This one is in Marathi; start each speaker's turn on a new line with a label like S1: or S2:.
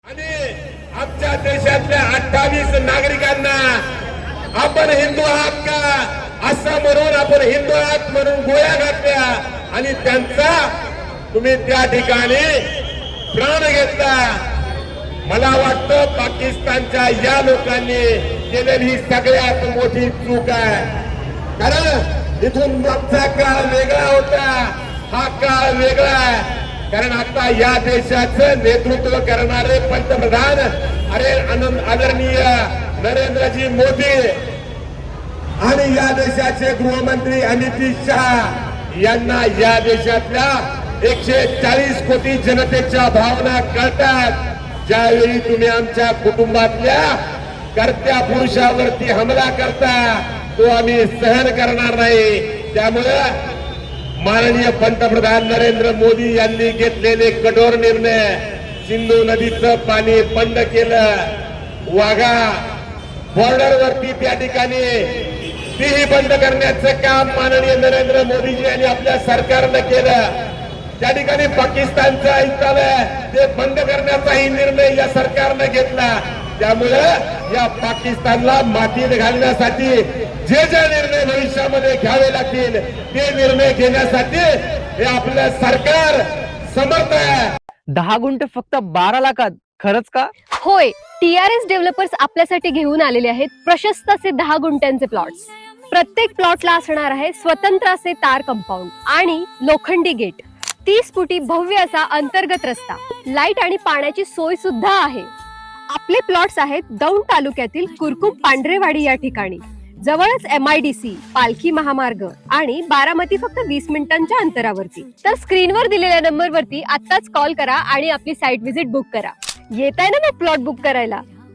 S1: आणि आमच्या देशातल्या 28 नागरिकांना आपण हिंदू आहात का असं म्हणून आपण हिंदू आहात म्हणून गोळ्या घातल्या आणि त्यांचा तुम्ही त्या ठिकाणी प्राण घेतला। मला वाटतं पाकिस्तानच्या या लोकांनी केलेली सगळ्यात मोठी चूक आहे, कारण इथून मागचा काळ वेगळा होता, हा काळ वेगळा आहे। कारण आता या देशाचं नेतृत्व करणारे पंतप्रधान आदरणीय नरेंद्रजी मोदी आणि या देशाचे गृहमंत्री अमित शहा यांना या देशातल्या 140 कोटी जनतेच्या भावना कळतात। ज्यावेळी तुम्ही आमच्या कुटुंबातल्या कर्त्या पुरुषावरती हमला करता तो आम्ही सहन करणार नाही। त्यामुळे माननीय पंतप्रधान नरेंद्र मोदी यांनी घेतलेले कठोर निर्णय, सिंधू नदीचं पाणी बंद केलं, वाघा बॉर्डरवरती त्या ठिकाणी तीही बंद करण्याचं काम माननीय नरेंद्र मोदीजी यांनी आपल्या सरकारनं केलं। त्या ठिकाणी पाकिस्तानचं ऐकलं ते बंद करण्याचाही निर्णय या सरकारनं घेतला। त्यामुळे या पाकिस्तानला मातीत घालण्यासाठी जे जे निर्णय भविष्यामध्ये घ्यावे लागतील ते निर्णय घेण्यासाठी हे आपलं सरकार समर्थ आहे।
S2: 10 गुंठ फक्त 12 लाखात, खरंच का?
S3: होय, TRS डेव्हलपर्स आपल्यासाठी घेऊन आलेले आहेत प्रशस्त असे 10 गुंठ्यांचे प्लॉट्स। प्रत्येक प्लॉटला असणार आहे स्वतंत्र असे तार कंपाऊंड आणि लोखंडी गेट, 30 फुटी भव्य असा अंतर्गत रस्ता, लाईट आणि पाण्याची सोय सुद्धा आहे। आपले प्लॉट्स आहेत दौंड तालुक्यातील कुरकुम पांढरेवाडी या ठिकाणी, जवळच MIDC, पालखी महामार्ग आणि बारामती फक्त 20 मिनिटांच्या अंतरावरती। तर स्क्रीनवर दिलेल्या नंबरवरती आत्ताच कॉल करा आणि आपली साईट व्हिजिट बुक करा। येत आहे ना मग प्लॉट बुक करायला?